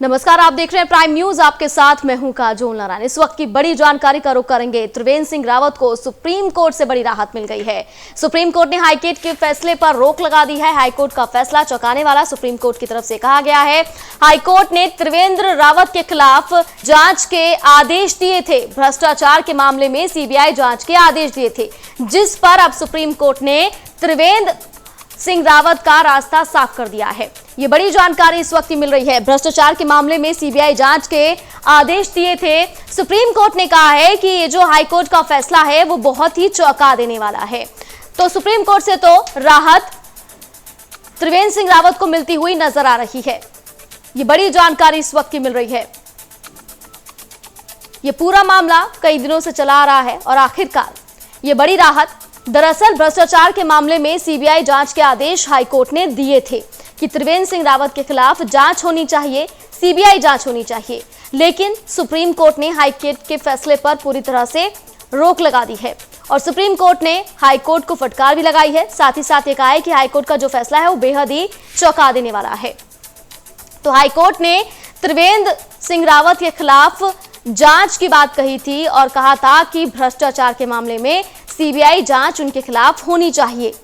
नमस्कार, आप देख रहे हैं प्राइम न्यूज। आपके साथ मैं हूं काजोल नारायण। इस वक्त की बड़ी जानकारी का रुख करेंगे। त्रिवेंद्र सिंह रावत को सुप्रीम कोर्ट से बड़ी राहत मिल गई है। सुप्रीम कोर्ट ने हाईकोर्ट के फैसले पर रोक लगा दी है। हाईकोर्ट का फैसला चौंकाने वाला। सुप्रीम कोर्ट की तरफ से कहा गया है, हाईकोर्ट ने त्रिवेंद्र रावत के खिलाफ जांच के आदेश दिए थे। भ्रष्टाचार के मामले में सीबीआई जांच के आदेश दिए थे, जिस पर अब सुप्रीम कोर्ट ने त्रिवेंद्र सिंह रावत का रास्ता साफ कर दिया है। ये बड़ी जानकारी इस वक्त मिल रही है। भ्रष्टाचार के मामले में सीबीआई जांच के आदेश दिए थे। सुप्रीम कोर्ट ने कहा है कि ये जो हाईकोर्ट का फैसला है वो बहुत ही चौंका देने वाला है। तो सुप्रीम कोर्ट से तो राहत त्रिवेंद्र सिंह रावत को मिलती हुई नजर आ रही है। ये बड़ी जानकारी इस वक्त की मिल रही है। ये पूरा मामला कई दिनों से चला आ रहा है और आखिरकार ये बड़ी राहत। दरअसल भ्रष्टाचार के मामले में सीबीआई जांच के आदेश हाईकोर्ट ने दिए थे कि त्रिवेंद्र सिंह रावत के खिलाफ जांच होनी चाहिए, सीबीआई जांच होनी चाहिए। लेकिन सुप्रीम कोर्ट ने हाईकोर्ट के फैसले पर पूरी तरह से रोक लगा दी है और सुप्रीम कोर्ट ने हाईकोर्ट को फटकार भी लगाई है। साथ ही साथ ये कहा है कि हाईकोर्ट का जो फैसला है वो बेहद ही चौंका देने वाला है। तो हाईकोर्ट ने त्रिवेंद्र सिंह रावत के खिलाफ जांच की बात कही थी और कहा था कि भ्रष्टाचार के मामले में सीबीआई जांच उनके खिलाफ होनी चाहिए।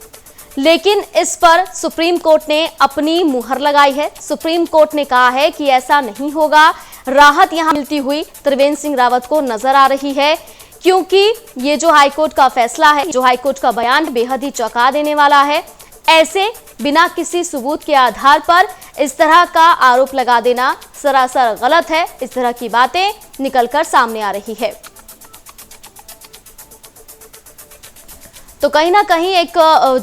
लेकिन इस पर सुप्रीम कोर्ट ने अपनी मुहर लगाई है। सुप्रीम कोर्ट ने कहा है कि ऐसा नहीं होगा। राहत यहां मिलती हुई त्रिवेंद्र सिंह रावत को नजर आ रही है, क्योंकि ये जो हाईकोर्ट का फैसला है, जो हाईकोर्ट का बयान बेहद ही चौंका देने वाला है। ऐसे बिना किसी सबूत के आधार पर इस तरह का आरोप लगा देना सरासर गलत है। इस तरह की बातें निकलकर सामने आ रही है। तो कहीं ना कहीं एक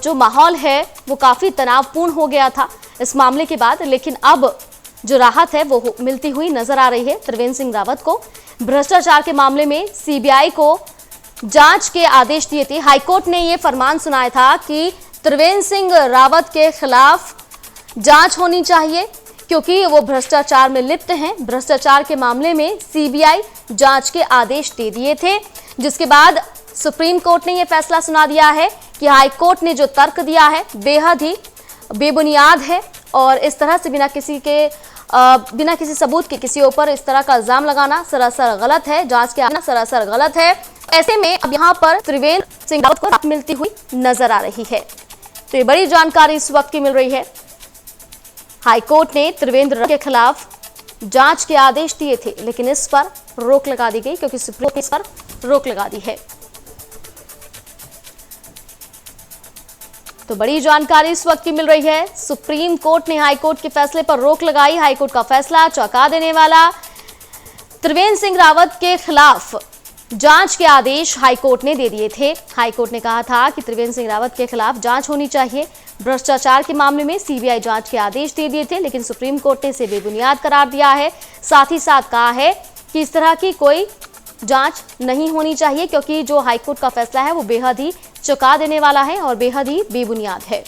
जो माहौल है वो काफी तनावपूर्ण हो गया था इस मामले के बाद। लेकिन अब जो राहत है वो मिलती हुई नजर आ रही है त्रिवेंद्र सिंह रावत को। भ्रष्टाचार के मामले में सीबीआई को जांच के आदेश दिए थे। हाईकोर्ट ने ये फरमान सुनाया था कि त्रिवेंद्र सिंह रावत के खिलाफ जांच होनी चाहिए, क्योंकि वो भ्रष्टाचार में लिप्त हैं। भ्रष्टाचार के मामले में सीबीआई जांच के आदेश दे दिए थे, जिसके बाद सुप्रीम कोर्ट ने यह फैसला सुना दिया है कि हाईकोर्ट ने जो तर्क दिया है बेहद ही बेबुनियाद है और इस तरह से बिना किसी सबूत के किसी ऊपर इस तरह का इल्जाम लगाना सरासर गलत है। जांच के आना सरासर गलत है। ऐसे में अब यहाँ पर त्रिवेंद्र सिंह रावत को राहत मिलती हुई नजर आ रही है। तो ये बड़ी जानकारी इस वक्त की मिल रही है। हाईकोर्ट ने त्रिवेंद्र के खिलाफ जांच के आदेश दिए थे, लेकिन इस पर रोक लगा दी गई, क्योंकि सुप्रीम कोर्ट ने इस पर रोक लगा दी है। तो बड़ी जानकारी इस वक्त की मिल रही है। सुप्रीम कोर्ट ने हाईकोर्ट के फैसले पर रोक लगाई। हाईकोर्ट का फैसला चौंका देने वाला। त्रिवेंद्र सिंह रावत के खिलाफ जांच के आदेश हाईकोर्ट ने दे दिए थे। हाईकोर्ट ने कहा था कि त्रिवेंद्र सिंह रावत के खिलाफ जांच होनी चाहिए। भ्रष्टाचार के मामले में सीबीआई जांच के आदेश दे दिए थे, लेकिन सुप्रीम कोर्ट ने इसे बेबुनियाद करार दिया है। साथ ही साथ कहा है कि इस तरह की कोई जांच नहीं होनी चाहिए, क्योंकि जो हाईकोर्ट का फैसला है वो बेहद ही चौंका देने वाला है और बेहद ही बेबुनियाद है।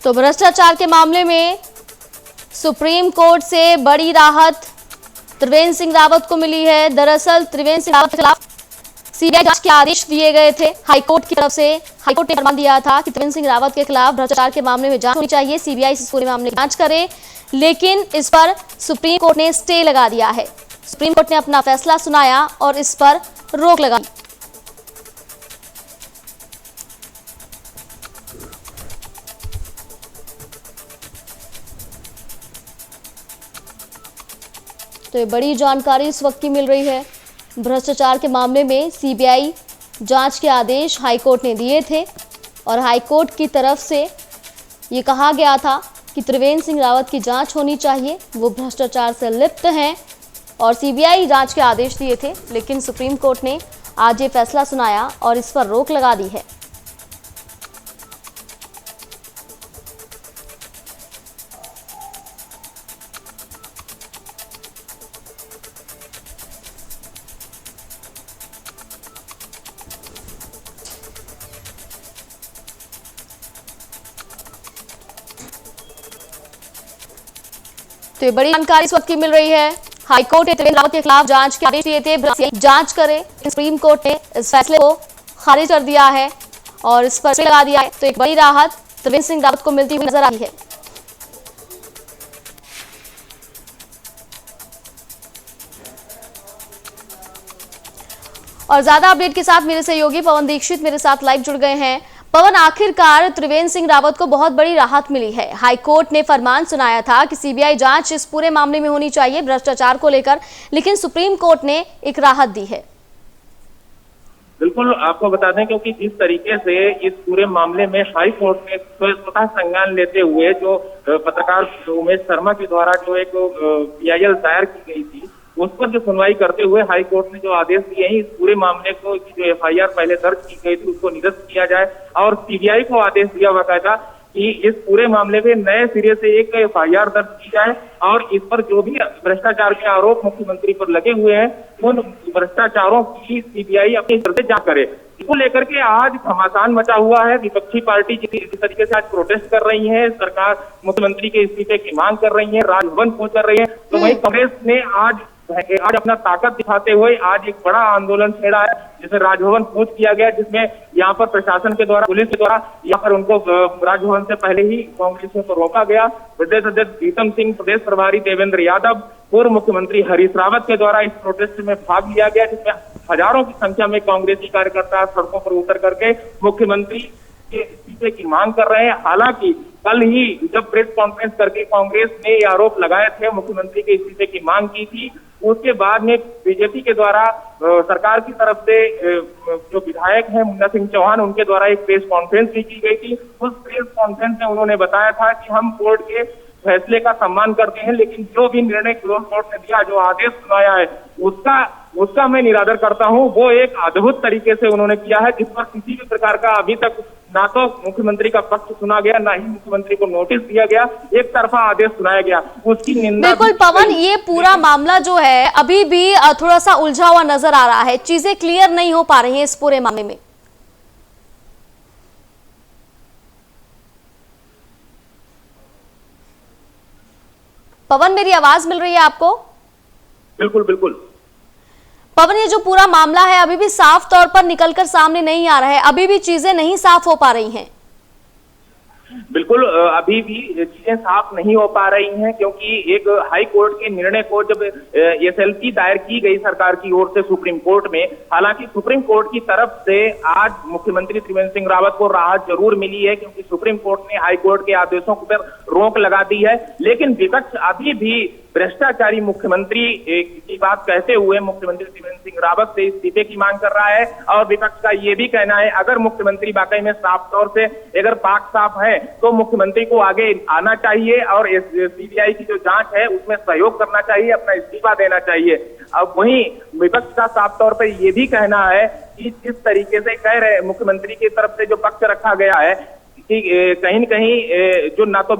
तो भ्रष्टाचार के मामले में सुप्रीम कोर्ट से बड़ी राहत त्रिवेंद्र सिंह रावत को मिली है। दरअसल त्रिवेंद्र सिंह रावत के खिलाफ सीबीआई जांच के आदेश दिए गए थे हाईकोर्ट की तरफ से। हाईकोर्ट ने फरमान दिया था कि त्रिवेंद्र सिंह रावत के खिलाफ भ्रष्टाचार के मामले में जांच होनी चाहिए, सीबीआई इस पूरे मामले की जांच करे। लेकिन इस पर सुप्रीम कोर्ट ने स्टे लगा दिया है। सुप्रीम कोर्ट ने अपना फैसला सुनाया और इस पर रोक लगा दी। तो ये बड़ी जानकारी इस वक्त की मिल रही है। भ्रष्टाचार के मामले में सीबीआई जांच के आदेश हाईकोर्ट ने दिए थे और हाईकोर्ट की तरफ से ये कहा गया था कि त्रिवेंद्र सिंह रावत की जांच होनी चाहिए। वो भ्रष्टाचार से लिप्त हैं और सीबीआई जांच के आदेश दिए थे, लेकिन सुप्रीम कोर्ट ने आज ये फैसला सुनाया और इस पर रोक लगा दी है। तो ये बड़ी जानकारी इस वक्त की मिल रही है। हाईकोर्ट ने त्रिवेंद्र रावत के खिलाफ जांच के आदेश दिए थे, जांच करे। लेकिन सुप्रीम कोर्ट ने इस फैसले को खारिज कर दिया है और इस पर लगा दिया है। तो एक बड़ी राहत त्रिवेंद्र सिंह रावत को मिलती हुई नजर आ रही है। और ज्यादा अपडेट के साथ मेरे सहयोगी पवन दीक्षित मेरे साथ लाइव जुड़ गए हैं। पवन, आखिरकार त्रिवेंद्र सिंह रावत को बहुत बड़ी राहत मिली है। हाईकोर्ट ने फरमान सुनाया था कि सीबीआई जांच इस पूरे मामले में होनी चाहिए भ्रष्टाचार को लेकर, लेकिन सुप्रीम कोर्ट ने एक राहत दी है। बिल्कुल, आपको बता दें क्योंकि जिस तरीके से इस पूरे मामले में हाई कोर्ट ने स्वतः संज्ञान लेते हुए जो पत्रकार उमेश शर्मा के द्वारा जो एक PIL दायर की गई थी, उस पर जो सुनवाई करते हुए हाई कोर्ट ने जो आदेश दिए हैं, इस पूरे मामले को जो FIR पहले दर्ज की गई थी उसको निरस्त किया जाए और CBI को आदेश दिया बाकायदा कि इस पूरे मामले में नए सिरे से एक FIR दर्ज की जाए और इस पर जो भी भ्रष्टाचार के आरोप मुख्यमंत्री पर लगे हुए हैं उन भ्रष्टाचारों की CBI अपनी तरफ से जांच करे। इसको लेकर के आज घमासान मचा हुआ है। विपक्षी पार्टी जिस तरीके से आज प्रोटेस्ट कर रही है, सरकार मुख्यमंत्री के इस्तीफे की मांग कर रही है, राजभवन पहुंच कर रही है, तो वहीं कांग्रेस ने आज अपना ताकत दिखाते हुए आज एक बड़ा आंदोलन छेड़ा है, जिसे राजभवन कूच किया गया, जिसमें यहाँ पर प्रशासन के द्वारा, पुलिस के द्वारा यहाँ पर उनको राजभवन से पहले ही कांग्रेसियों को रोका गया। प्रदेश अध्यक्ष प्रीतम सिंह, प्रदेश प्रभारी देवेंद्र यादव, पूर्व मुख्यमंत्री हरीश रावत के द्वारा इस प्रोटेस्ट में भाग लिया गया, जिसमें हजारों की संख्या में कांग्रेसी कार्यकर्ता सड़कों पर उतर करके मुख्यमंत्री के इस्तीफे की मांग कर रहे हैं। हालांकि कल ही जब प्रेस कॉन्फ्रेंस करके कांग्रेस ने ये आरोप लगाए थे, मुख्यमंत्री के इस्तीफे की मांग की थी, उसके बाद में बीजेपी के द्वारा सरकार की तरफ से जो विधायक हैं मुन्ना सिंह चौहान, उनके द्वारा एक प्रेस कॉन्फ्रेंस भी की गई थी। उस प्रेस कॉन्फ्रेंस में उन्होंने बताया था कि हम कोर्ट के फैसले का सम्मान करते हैं, लेकिन जो भी निर्णय कोर्ट ने दिया, जो आदेश सुनाया है, उसका मैं निरादर करता हूं। वो एक अद्भुत तरीके से उन्होंने किया है, जिस पर किसी भी प्रकार का अभी तक ना तो मुख्यमंत्री का पक्ष सुना गया, ना ही मुख्यमंत्री को नोटिस दिया गया, एक तरफा आदेश सुनाया गया, उसकी निंदा। बिल्कुल पवन, ये पूरा मामला जो है अभी भी थोड़ा सा उलझा हुआ नजर आ रहा है, चीजें क्लियर नहीं हो पा रही हैं इस पूरे मामले में। पवन, मेरी आवाज मिल रही है आपको? बिल्कुल बिल्कुल पवन, ये जो पूरा मामला है अभी भी साफ तौर पर निकलकर सामने नहीं आ रहा है, अभी भी चीजें नहीं साफ हो पा रही हैं। बिल्कुल, अभी भी चीजें साफ नहीं हो पा रही हैं, क्योंकि एक हाई कोर्ट के निर्णय को जब SLP दायर की गई सरकार की ओर से सुप्रीम कोर्ट में, हालांकि सुप्रीम कोर्ट की तरफ से आज मुख्यमंत्री त्रिवेंद्र सिंह रावत को राहत जरूर मिली है, क्योंकि सुप्रीम कोर्ट ने हाई कोर्ट के आदेशों पर रोक लगा दी है। लेकिन विपक्ष अभी भी भ्रष्टाचारी मुख्यमंत्री की बात कहते हुए मुख्यमंत्री त्रिवेंद्र सिंह रावत से इस्तीफे की मांग कर रहा है और विपक्ष का ये भी कहना है, अगर मुख्यमंत्री वाकई में साफ तौर से अगर पाक साफ है तो मुख्यमंत्री को आगे आना चाहिए और CBI की जो जांच है उसमें सहयोग करना चाहिए, अपना इस्तीफा देना चाहिए। अब वहीं विपक्ष का साफ तौर पर यह भी कहना है कि जिस तरीके से कह रहे मुख्यमंत्री की तरफ से जो पक्ष रखा गया है कि कहीं न कहीं जो ना तो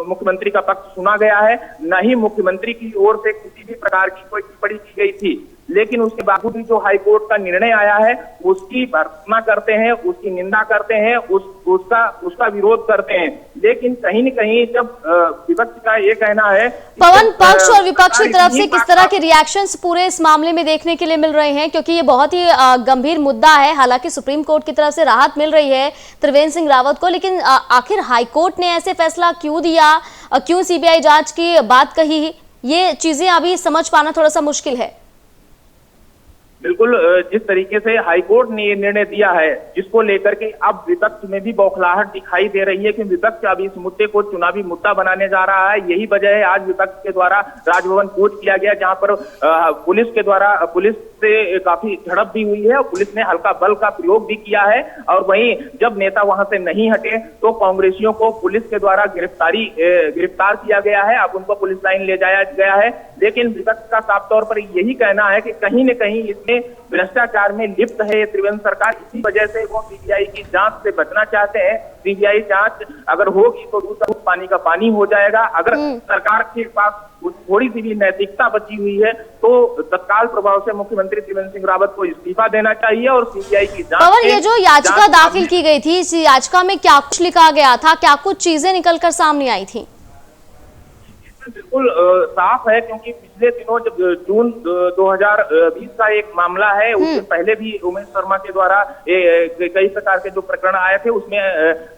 मुख्यमंत्री का पक्ष सुना गया है, ना ही मुख्यमंत्री की ओर से किसी भी प्रकार की कोई टिप्पणी की गई थी, लेकिन उसके बावजूद भी जो हाईकोर्ट का निर्णय आया है उसकी भर्त्सना करते हैं, उसकी निंदा करते हैं, उसका विरोध करते हैं। लेकिन कहीं न कहीं जब विपक्ष का ये कहना है, पवन, पक्ष और विपक्ष की तरफ से किस तरह के रिएक्शंस पूरे इस मामले में देखने के लिए मिल रहे हैं, क्योंकि ये बहुत ही गंभीर मुद्दा है। हालांकि सुप्रीम कोर्ट की तरफ से राहत मिल रही है त्रिवेंद्र सिंह रावत को, लेकिन आखिर हाईकोर्ट ने ऐसे फैसला क्यों दिया, क्यों CBI जांच की बात कही, ये चीजें अभी समझ पाना थोड़ा सा मुश्किल है। बिल्कुल, जिस तरीके से हाईकोर्ट ने ये निर्णय दिया है, जिसको लेकर के अब विपक्ष में भी बौखलाहट दिखाई दे रही है कि विपक्ष अब इस मुद्दे को चुनावी मुद्दा बनाने जा रहा है। यही वजह है आज विपक्ष के द्वारा राजभवन कूच किया गया, जहां पर पुलिस के द्वारा पुलिस से काफी झड़प भी हुई है और पुलिस ने हल्का बल का प्रयोग भी किया है। और वहीं जब नेता वहां से नहीं हटे तो कांग्रेसियों को पुलिस के द्वारा गिरफ्तार किया गया है, अब उनको पुलिस लाइन ले जाया गया है। लेकिन विपक्ष का साफ तौर पर यही कहना है कि कहीं न कहीं इसमें भ्रष्टाचार में लिप्त है ये त्रिवेंद्र सरकार, इसी वजह से वो CBI की जांच से बचना चाहते हैं। CBI जांच अगर होगी तो दूसरा पानी का पानी हो जाएगा। अगर सरकार के पास थोड़ी सी भी नैतिकता बची हुई है तो तत्काल प्रभाव से मुख्यमंत्री त्रिवेंद्र सिंह रावत को इस्तीफा देना चाहिए और CBI की जांच। पवन, ये जो याचिका दाखिल की गई थी, इस याचिका में क्या कुछ लिखा गया था, क्या कुछ चीजें निकलकर सामने आई थी? बिल्कुल साफ है, क्योंकि पिछले दिनों जब जून 2020 का एक मामला है, उससे पहले भी उमेश शर्मा के द्वारा कई प्रकार के जो प्रकरण आए थे, उसमें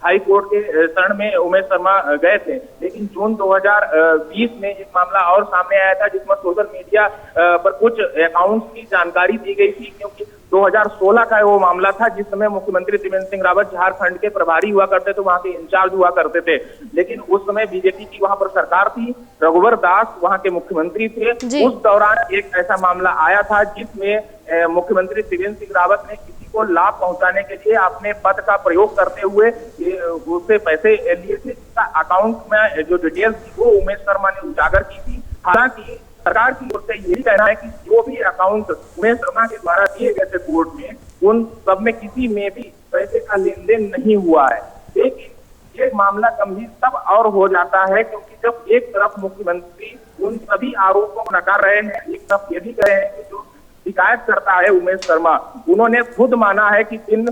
हाई कोर्ट के शरण में उमेश शर्मा गए थे। लेकिन जून 2020 में एक मामला और सामने आया था, जिसमें सोशल मीडिया पर कुछ अकाउंट्स की जानकारी दी गई थी, क्योंकि 2016 का वो मामला था जिस समय मुख्यमंत्री त्रिवेंद्र सिंह रावत झारखंड के प्रभारी हुआ करते थे, वहां के इंचार्ज हुआ करते थे। लेकिन उस समय बीजेपी की वहां पर सरकार थी, रघुवर दास वहां के मुख्यमंत्री थे। उस दौरान एक ऐसा मामला आया था जिसमें मुख्यमंत्री त्रिवेंद्र सिंह रावत ने किसी को लाभ पहुंचाने के लिए अपने पद का प्रयोग करते हुए उससे पैसे लिए थे, जिसका अकाउंट में जो डिटेल्स थी वो उमेश शर्मा ने उजागर की थी। हालांकि सरकार की ओर से यही कहना है कि जो भी अकाउंट उमेश शर्मा के द्वारा दिए गए थे कोर्ट में, उन सब में किसी में भी पैसे का लेन देन नहीं हुआ है। लेकिन ये मामला गंभीर तब और हो जाता है क्योंकि जब एक तरफ मुख्यमंत्री उन सभी आरोपों को नकार रहे हैं, एक तरफ ये भी कह रहे हैं कि जो शिकायत करता है उमेश शर्मा, उन्होंने खुद माना है कि जिन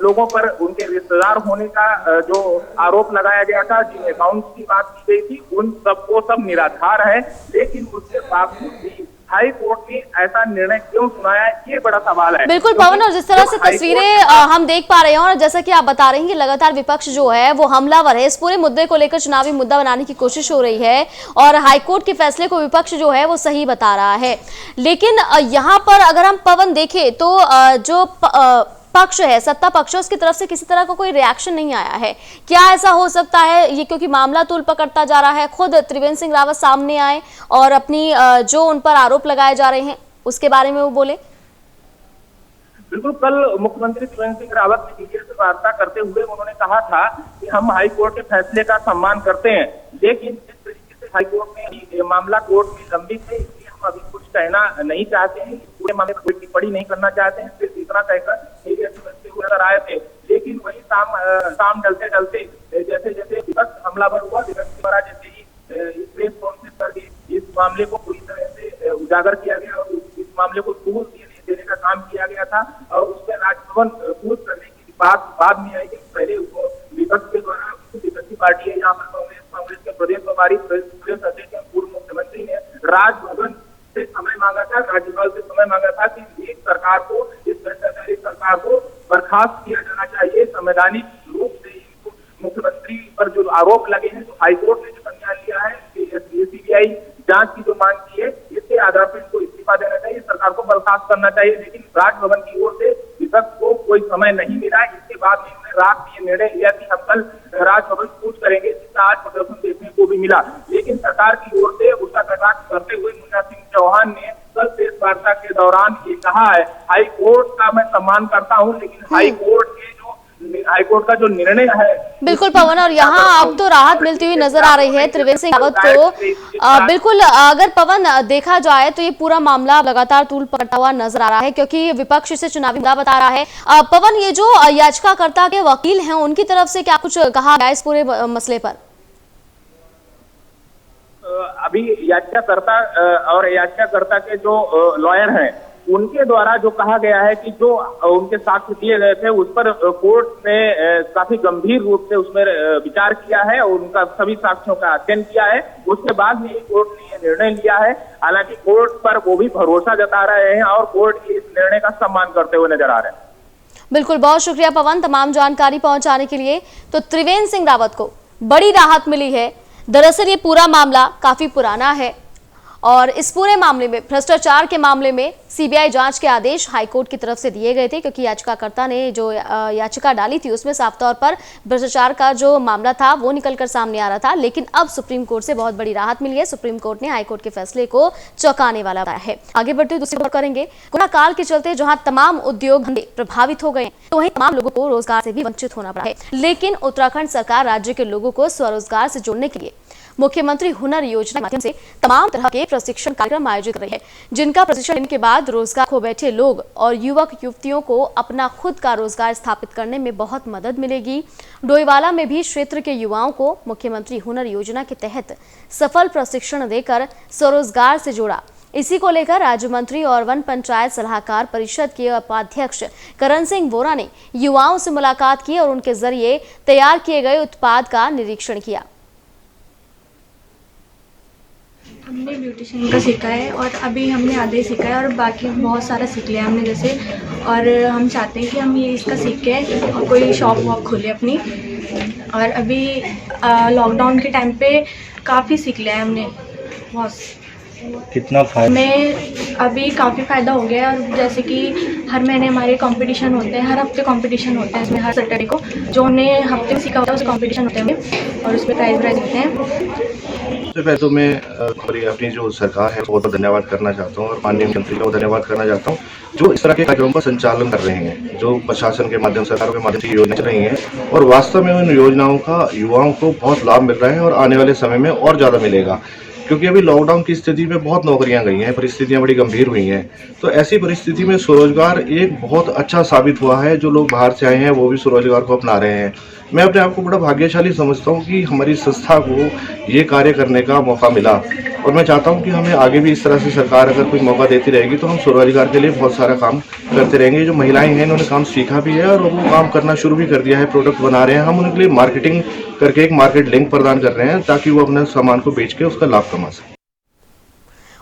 लोगों पर उनके रिश्तेदार होने का जो आरोप लगाया गया था, जिन अकाउंट्स की बात की गई थी, उन सबको सब निराधार है। लेकिन उसके बावजूद भी हाई कोर्ट ने ऐसा निर्णय क्यों सुनाया, ये बड़ा सवाल है। बिल्कुल पवन, और जिस तरह से तस्वीरें हम देख पा रहे हैं और जैसा कि आप बता रहे हैं कि लगातार विपक्ष जो है वो हमलावर है, इस पूरे मुद्दे को लेकर चुनावी मुद्दा बनाने की कोशिश हो रही है और हाईकोर्ट के फैसले को विपक्ष जो है वो सही बता रहा है। लेकिन यहाँ पर अगर हम पवन देखें तो जो पक्ष है, सत्ता पक्ष है, उसकी तरफ से किसी तरह का कोई रिएक्शन नहीं आया है। क्या ऐसा हो सकता है ये, क्योंकि मामला तूल पकड़ता जा रहा है, खुद त्रिवेंद्र सिंह रावत सामने आए और अपनी जो उन पर आरोप लगाए जा रहे हैं उसके बारे में वो बोले? बिल्कुल, कल मुख्यमंत्री त्रिवेंद्र सिंह रावत ने मीडिया से वार्ता करते हुए उन्होंने कहा था कि हम हाई कोर्ट के फैसले का सम्मान करते हैं, लेकिन जिस तरीके से हाई कोर्ट में ये मामला कोर्ट में लंबित है, इसलिए हम अभी कुछ कहना नहीं चाहते हैं, पूरे मामले पर कोई टिप्पणी नहीं करना चाहते हैं, सिर्फ इतना कहकर नजर आए थे। लेकिन वही शाम डलते डलते जैसे जैसे विपक्ष हमलावर हुआ, विपक्ष द्वारा जैसे ही प्रेस कॉन्फ्रेंस करके इस मामले को पूरी तरह से उजागर किया गया और इस मामले को तूल देने का काम किया गया था और उसमें राजभवन कूद करने की बात बाद में आई कि पहले विपक्ष के द्वारा विपक्षी पार्टी है यहाँ पर कांग्रेस के प्रदेश प्रभारी प्रदेश अध्यक्ष पूर्व मुख्यमंत्री ने राजभवन से समय मांगा था, राज्यपाल से समय मांगा था कि एक सरकार को, इस भ्रष्टाचारी सरकार को बर्खास्त किया जाना चाहिए। संवैधानिक रूप से मुख्यमंत्री पर जो आरोप लगे हैं, तो हाईकोर्ट ने जो संज्ञान लिया है कि सीबीआई जांच की जो मांग की है, इसके आधार पर इनको इस्तीफा देना चाहिए, सरकार को बर्खास्त करना चाहिए। लेकिन राजभवन की ओर से विपक्ष को कोई समय नहीं मिला। इसके बाद में उन्होंने रात में ये निर्णय लिया कि हम कल राजभवन कूच करेंगे, जिसका आज प्रदर्शन देखने को भी मिला। लेकिन सरकार की ओर से उसका कटाक्ष करते हुए मुन्ना सिंह चौहान ने कल प्रेस वार्ता के दौरान ये कहा है, हाई कोर्ट का मैं सम्मान करता हूं, लेकिन हाई कोर्ट का जो निर्णय है। बिल्कुल पवन, और यहाँ अब तो राहत मिलती हुई नजर आ रही है त्रिवेंद्र सिंह रावत को। बिल्कुल, अगर पवन देखा जाए तो ये पूरा मामला लगातार तूल पकड़ता हुआ नजर आ रहा है, क्योंकि विपक्ष इसे चुनावी मुद्दा बता रहा है। पवन, ये जो याचिकाकर्ता के वकील हैं, उनकी तरफ से क्या कुछ कहा गया इस पूरे मसले पर? अभी याचिकाकर्ता के जो लॉयर हैं, उनके द्वारा जो कहा गया है कि जो उनके साक्ष्य दिए गए थे उस पर कोर्ट ने काफी गंभीर रूप से उसमें विचार किया है और उनका सभी साक्ष्यों का अध्ययन किया है। उसके बाद में कोर्ट ने यह निर्णय लिया है। हालांकि कोर्ट पर वो भी भरोसा जता रहे हैं और कोर्ट इस निर्णय का सम्मान करते हुए नजर आ रहे हैं। बिल्कुल, बहुत शुक्रिया पवन तमाम जानकारी पहुंचाने के लिए। तो त्रिवेंद्र सिंह रावत को बड़ी राहत मिली है। दरअसल ये पूरा मामला काफी पुराना है और इस पूरे मामले में, भ्रष्टाचार के मामले में सीबीआई जांच के आदेश हाईकोर्ट की तरफ से दिए गए थे, क्योंकि याचिकाकर्ता ने जो याचिका डाली थी उसमें साफ तौर पर भ्रष्टाचार का जो मामला था वो निकलकर सामने आ रहा था। लेकिन अब सुप्रीम कोर्ट से बहुत बड़ी राहत मिली है। सुप्रीम कोर्ट ने हाईकोर्ट के फैसले को चौंकाने वाला बताया है। आगे बढ़ते हुए दूसरी बात करेंगे। कोरोना काल के चलते जहां तमाम उद्योग धंधे प्रभावित हो गए, तो वहीं तमाम लोगों को रोजगार से भी वंचित होना पड़ा है। लेकिन उत्तराखंड सरकार राज्य के लोगों को स्वरोजगार से जोड़ने के लिए मुख्यमंत्री हुनर योजना के माध्यम से तमाम तरह के प्रशिक्षण कार्यक्रम आयोजित कर रही है, जिनका प्रशिक्षण लेने के बाद रोजगार खो बैठे लोग और युवक युवतियों को अपना खुद का रोजगार स्थापित करने में बहुत मदद मिलेगी। डोईवाला में भी क्षेत्र के युवाओं को मुख्यमंत्री हुनर योजना के तहत सफल प्रशिक्षण देकर स्वरोजगार से जोड़ा। इसी को लेकर राज्य मंत्री और वन पंचायत सलाहकार परिषद के उपाध्यक्ष करण सिंह वोरा ने युवाओं से मुलाकात की और उनके जरिए तैयार किए गए उत्पाद का निरीक्षण किया। हमने ब्यूटिशियन का सीखा है और अभी हमने आधे ही सीखा है और बाकी बहुत सारा सीख लिया हमने जैसे। और हम चाहते हैं कि हम ये इसका सीख के और कोई शॉप वॉप खोले अपनी। और अभी लॉकडाउन के टाइम पे काफ़ी सीख लिया है हमने बहुत। कितना फायदा? हमें अभी काफ़ी फ़ायदा हो गया है। और जैसे कि हर महीने हमारे कंपटीशन होते हैं, हर हफ्ते कंपटीशन होते हैं इसमें, हर सैटरडे को जो हमने हफ्ते में सीखा होता है उस कंपटीशन होते हैं और उसमें प्राइज़ होते हैं। सबसे पहले तो मैं अपनी जो सरकार है बहुत धन्यवाद करना चाहता हूँ और माननीय मंत्री को धन्यवाद करना चाहता हूँ जो इस तरह के कार्यक्रमों का संचालन कर रहे हैं, जो प्रशासन के माध्यम सरकार के माध्यम से योजना चल रही हैं और वास्तव में उन योजनाओं का युवाओं को बहुत लाभ मिल रहा है और आने वाले समय में और ज़्यादा मिलेगा। क्योंकि अभी लॉकडाउन की स्थिति में बहुत नौकरियां गई हैं, परिस्थितियां बड़ी गंभीर हुई हैं, तो ऐसी परिस्थिति में स्वरोजगार एक बहुत अच्छा साबित हुआ है। जो लोग बाहर से आए हैं वो भी स्वरोजगार को अपना रहे हैं। मैं अपने आप को बड़ा भाग्यशाली समझता हूं कि हमारी संस्था को ये कार्य करने का मौका मिला और मैं चाहता हूं कि हमें आगे भी इस तरह से सरकार अगर कोई मौका देती रहेगी तो हम स्वरोजगार के लिए बहुत सारा काम करते रहेंगे। जो महिलाएं हैं इन्होंने काम सीखा भी है और वो काम करना शुरू भी कर दिया है, प्रोडक्ट बना रहे हैं। हम उनके लिए मार्केटिंग करके एक मार्केट लिंक प्रदान कर रहे हैं ताकि वो अपने सामान को बेच के उसका लाभ कमा सकें।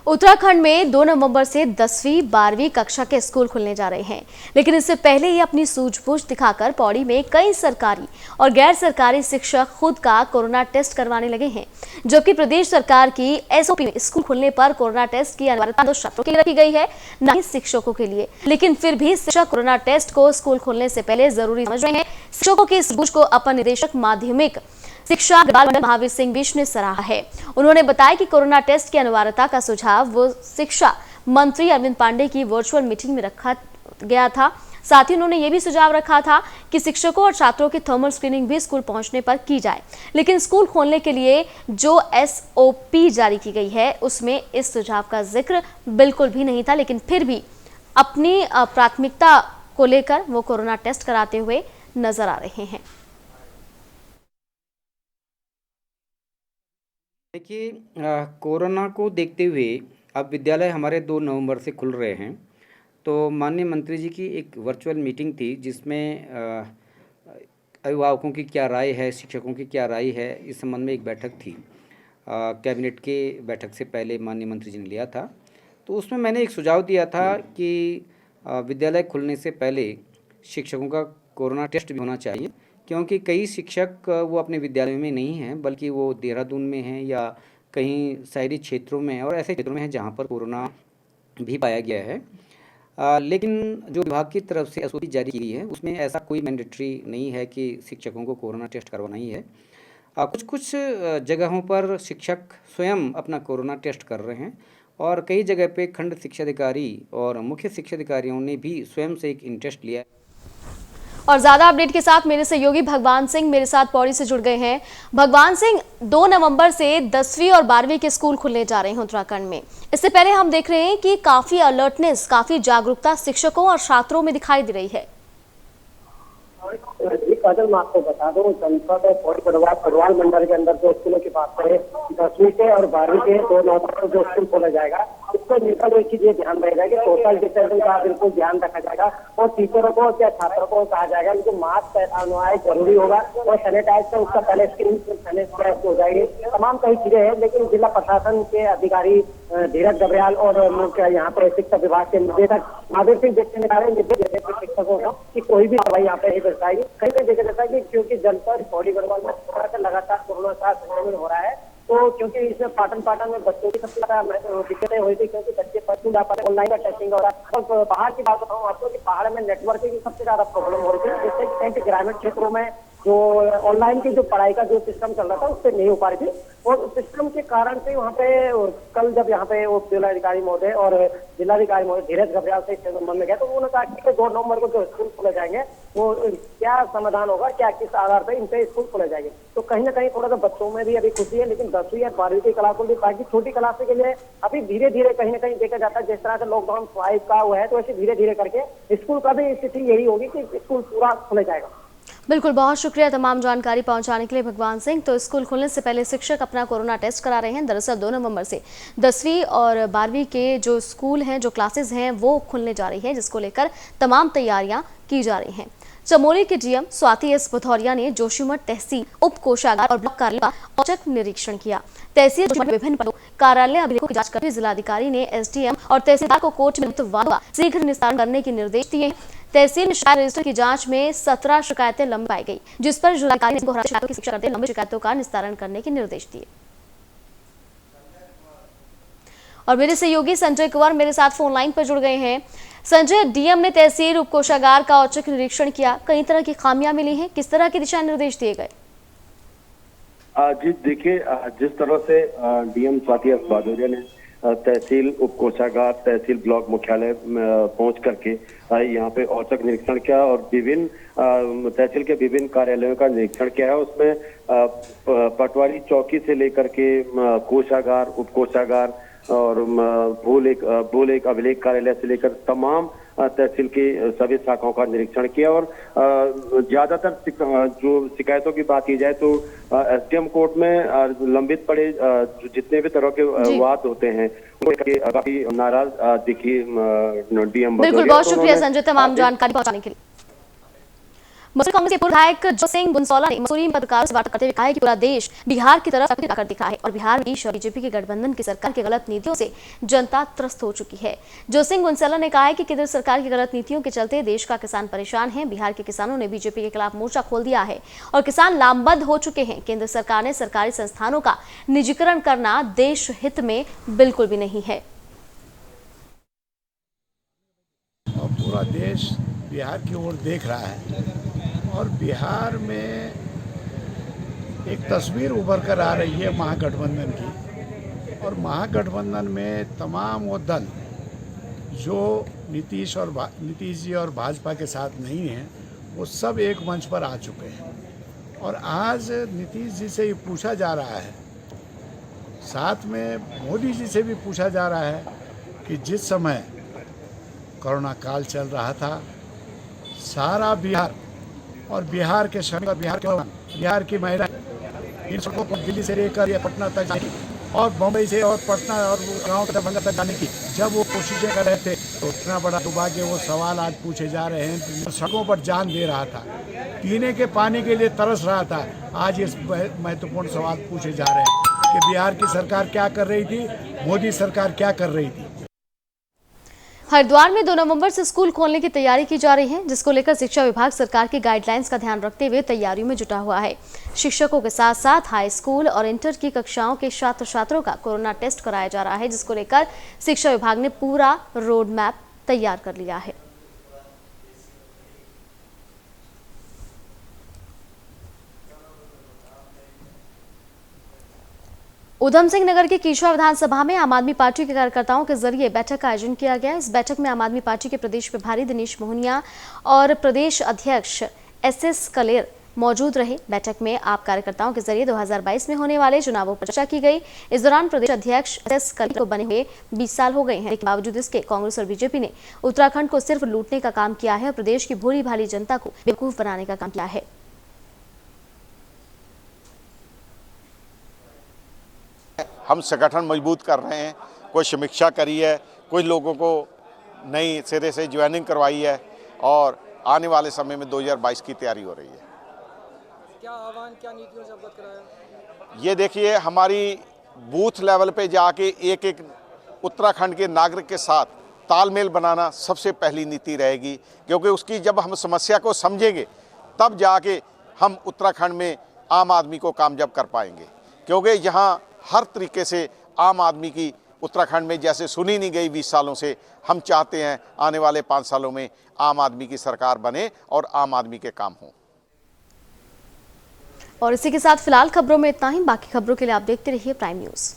उत्तराखंड में 2 नवंबर से 10वीं 12वीं कक्षा के स्कूल खुलने जा रहे हैं, लेकिन इससे पहले ही अपनी सूझबूझ दिखाकर पौड़ी में कई सरकारी और गैर सरकारी शिक्षक खुद का कोरोना टेस्ट करवाने लगे हैं। जबकि प्रदेश सरकार की एसओपी में स्कूल खुलने पर कोरोना टेस्ट की अनिवार्यता तो छात्रों के लिए रखी गई है, न ही शिक्षकों के लिए। लेकिन फिर भी शिक्षक कोरोना टेस्ट को स्कूल खुलने से पहले जरूरी समझ रहे हैं। शिक्षकों की सूझबूझ को अपर निदेशक माध्यमिक शिक्षा महावीर सिंह बिश ने सराहा है। उन्होंने बताया कि कोरोना टेस्ट की अनिवार्यता का सुझाव वो शिक्षा मंत्री अरविंद पांडे की वर्चुअल मीटिंग में रखा गया था। साथ ही उन्होंने ये भी सुझाव रखा था कि शिक्षकों और छात्रों की थर्मल स्क्रीनिंग भी स्कूल पहुंचने पर की जाए। लेकिन स्कूल खोलने के लिए जो एसओपी जारी की गई है उसमें इस सुझाव का जिक्र बिल्कुल भी नहीं था। लेकिन फिर भी अपनी प्राथमिकता को लेकर वो कोरोना टेस्ट कराते हुए नजर आ रहे हैं। देखिए, कोरोना को देखते हुए अब विद्यालय हमारे 2 नवंबर से खुल रहे हैं। तो माननीय मंत्री जी की एक वर्चुअल मीटिंग थी जिसमें अभिभावकों की क्या राय है, शिक्षकों की क्या राय है, इस संबंध में एक बैठक थी। कैबिनेट के बैठक से पहले माननीय मंत्री जी ने लिया था। तो उसमें मैंने एक सुझाव दिया था कि विद्यालय खुलने से पहले शिक्षकों का कोरोना टेस्ट भी होना चाहिए, क्योंकि कई शिक्षक वो अपने विद्यालय में नहीं हैं बल्कि वो देहरादून में हैं या कहीं शहरी क्षेत्रों में और ऐसे क्षेत्रों में हैं जहाँ पर कोरोना भी पाया गया है। लेकिन जो विभाग की तरफ से एसओपी जारी की है उसमें ऐसा कोई मैंडेटरी नहीं है कि शिक्षकों को कोरोना टेस्ट करवाना ही है। कुछ जगहों पर शिक्षक स्वयं अपना कोरोना टेस्ट कर रहे हैं और कई जगह पे खंड शिक्षा अधिकारी और मुख्य शिक्षा अधिकारियों ने भी स्वयं से एक इंटरेस्ट लिया है। और ज्यादा अपडेट के साथ मेरे सहयोगी भगवान सिंह मेरे साथ पौड़ी से जुड़ गए हैं। भगवान सिंह, 2 नवंबर से 10वीं और 12वीं के स्कूल खुलने जा रहे हैं उत्तराखंड में। इससे पहले हम देख रहे हैं कि काफी अलर्टनेस, काफी जागरूकता शिक्षकों और छात्रों में दिखाई दे रही है। मैं आपको बता दूं, जनपद और पौड़ी गढ़वाल मंडल के अंदर जो स्कूलों की बात करें, 10वीं के और 12वीं के 2 नवंबर को जो स्कूल खोला जाएगा उसको मिलकर एक चीज ये ध्यान रहेगा कि सोशल डिस्टेंसिंग का बिल्कुल ध्यान रखा जाएगा और टीचरों को या छात्रों को कहा जाएगा कि मास्क पहनना जरूरी होगा और सैनिटाइज से उसका पहले स्क्रीन हो जाएगी। तमाम कई चीजें हैं, लेकिन जिला प्रशासन के अधिकारी धीरज गबरियाल और यहाँ पे शिक्षा विभाग के निदेशक महावीर सिंह बिश ने निर्देश शिक्षकों को कि कोई भी कार्रवाई यहाँ पे नहीं दर्शाएगी। कहीं देखा जाता है कि क्योंकि जनपद पौड़ी गढ़वाल में लगातार कोरोना का संक्रमण हो रहा है, तो क्योंकि इसमें पाटन में बच्चों की सबसे ज्यादा दिक्कतें हुई थी क्योंकि बच्चे पढ़ जा पाते, ऑनलाइन का टेस्टिंग हो रहा है। और पहाड़ की बात बताऊँ आपको कि पहाड़ में नेटवर्किंग की सबसे ज्यादा प्रॉब्लम हो रही थी, जिससे ग्रामीण क्षेत्रों में जो ऑनलाइन की जो पढ़ाई का जो सिस्टम चल रहा था उससे नहीं हो पा रही थी। और उस सिस्टम के कारण से वहाँ पे कल जब यहाँ पे वो जिलाधिकारी महोदय और जिलाधिकारी महोदय धीरज गबरियाल से इससे संबंध में गए तो उन्होंने कहा कि 2 नवंबर को जो स्कूल खोले जाएंगे वो क्या समाधान होगा, क्या किस आधार पर इनसे स्कूल खोले जाएंगे। तो कहीं ना कहीं थोड़ा सा बच्चों में भी अभी खुशी है, लेकिन 10वीं या 12वीं की क्लासों की बाकी छोटी क्लास के लिए अभी धीरे धीरे कहीं ना कहीं देखा जाता है जिस तरह से लॉकडाउन 5 का हुआ है तो ऐसे धीरे धीरे करके स्कूल का भी स्थिति यही होगी कि स्कूल पूरा खुले जाएगा। बिल्कुल, बहुत शुक्रिया तमाम जानकारी पहुंचाने के लिए भगवान सिंह। तो स्कूल खुलने से पहले शिक्षक अपना कोरोना टेस्ट करा रहे हैं। दरअसल 2 नवंबर से 10वीं और 12वीं के जो स्कूल हैं, जो क्लासेस हैं वो खुलने जा रही है, जिसको लेकर तमाम तैयारियां की जा रही हैं। चमोली के डीएम स्वाति एस भदौरिया ने जोशीमठ तहसील उप कोषागार और ब्लॉक कार्यालय का औचक निरीक्षण किया। तहसील जोशीमठ विभिन्न पदों कार्यालय अभिलेखों की जांच करते जिलाधिकारी ने एसडीएम और तहसीलदार को कोर्ट में शीघ्र निस्तारण करने के निर्देश दिए। तहसील शिकायत रजिस्टर की जांच में 17 शिकायतें लंबित पाई गई, जिस पर जिलाधिकारी ने शिकायतों की समीक्षा करते लंबित शिकायतों का निस्तारण करने के निर्देश दिए। और मेरे सहयोगी संजय कुमार मेरे साथ फोन लाइन पर जुड़ गए हैं। संजय, डीएम ने तहसील उप कोषागार का औचक निरीक्षण किया, कई तरह की खामियां मिली हैं, किस तरह के दिशा निर्देश दिए गए? जी देखिए, जिस तरह से डीएम स्वाति एस भदौरिया ने तहसील उप कोषागार तहसील ब्लॉक मुख्यालय पहुंच करके यहाँ पे औचक निरीक्षण किया और विभिन्न तहसील के विभिन्न कार्यालयों का निरीक्षण किया है। उसमें पटवारी चौकी से लेकर के कोषागार उप कोषागार और भूल एक अभिलेख कार्यालय से लेकर तमाम तहसील की सभी शाखाओं का निरीक्षण किया और ज्यादातर जो शिकायतों की बात की जाए तो एसडीएम कोर्ट में लंबित पड़े जितने भी तरह के वाद होते हैं काफी नाराज दिखी डीएम। बिल्कुल, बहुत शुक्रिया संजय तमाम जानकारी पहुंचाने के लिए। मसूरी कांग्रेस के पूर्व विधायक जो सिंह बुंसौला ने मसूरी में पत्रकारों से बात करते हुए कहा है कि पूरा देश बिहार की तरफ आकर दिख रहा है और बिहार में बीजेपी के गठबंधन की सरकार की गलत नीतियों से जनता त्रस्त हो चुकी है। जो सिंह बुंसौला ने कहा है कि केंद्र सरकार की गलत नीतियों के चलते देश का किसान परेशान है। बिहार के किसानों ने बीजेपी के खिलाफ मोर्चा खोल दिया है और किसान लामबंद हो चुके हैं। केंद्र सरकार ने सरकारी संस्थानों का निजीकरण करना देश हित में बिल्कुल भी नहीं है। और पूरा देश बिहार की ओर देख रहा है और बिहार में एक तस्वीर उभर कर आ रही है महागठबंधन की। और महागठबंधन में तमाम वो दल जो नीतीश जी और भाजपा के साथ नहीं हैं, वो सब एक मंच पर आ चुके हैं। और आज नीतीश जी से ये पूछा जा रहा है, साथ में मोदी जी से भी पूछा जा रहा है कि जिस समय कोरोना काल चल रहा था, सारा बिहार और बिहार के श्रमिक और बिहार की महिलाएं इन सड़कों पर दिल्ली से लेकर या पटना तक जाने की और बम्बई से और पटना और गाँव तक जाने की जब वो कोशिशें कर रहे थे तो इतना बड़ा दुर्भाग्य वो सवाल आज पूछे जा रहे हैं। सड़कों पर जान दे रहा था, पीने के पानी के लिए तरस रहा था, आज ये महत्वपूर्ण सवाल पूछे जा रहे हैं कि बिहार की सरकार क्या कर रही थी, मोदी सरकार क्या कर रही थी। हरिद्वार में 2 नवंबर से स्कूल खोलने की तैयारी की जा रही है, जिसको लेकर शिक्षा विभाग सरकार की गाइडलाइंस का ध्यान रखते हुए तैयारियों में जुटा हुआ है। शिक्षकों के साथ साथ हाई स्कूल और इंटर की कक्षाओं के छात्र छात्रों का कोरोना टेस्ट कराया जा रहा है, जिसको लेकर शिक्षा विभाग ने पूरा रोड मैप तैयार कर लिया है। उधम सिंह नगर के कीशा विधानसभा में आम आदमी पार्टी के कार्यकर्ताओं के जरिए बैठक का आयोजन किया गया। इस बैठक में आम आदमी पार्टी के प्रदेश प्रभारी दिनेश मोहनिया और प्रदेश अध्यक्ष एसएस कलेर मौजूद रहे। बैठक में आप कार्यकर्ताओं के जरिए 2022 में होने वाले चुनावों पर चर्चा की गई। इस दौरान प्रदेश अध्यक्ष एसएस कलेर को बने हुए 20 साल हो गए हैं, लेकिन बावजूद इसके कांग्रेस और बीजेपी ने उत्तराखंड को सिर्फ लूटने का काम किया है और प्रदेश की भोली भाली जनता को बेवकूफ बनाने का काम किया है। हम संगठन मजबूत कर रहे हैं, कोई समीक्षा करी है, कुछ लोगों को नई सिरे से ज्वाइनिंग करवाई है और आने वाले समय में 2022 की तैयारी हो रही है। क्या आह्वान, क्या नीतियों से अवगत कराया? ये देखिए, हमारी बूथ लेवल पे जाके एक एक उत्तराखंड के नागरिक के साथ तालमेल बनाना सबसे पहली नीति रहेगी, क्योंकि उसकी जब हम समस्या को समझेंगे तब जाके हम उत्तराखंड में आम आदमी को कामयाब कर पाएंगे। क्योंकि यहाँ हर तरीके से आम आदमी की उत्तराखंड में जैसे सुनी नहीं गई 20 सालों से, हम चाहते हैं आने वाले 5 सालों में आम आदमी की सरकार बने और आम आदमी के काम हों। और इसी के साथ फिलहाल खबरों में इतना ही। बाकी खबरों के लिए आप देखते रहिए प्राइम न्यूज़।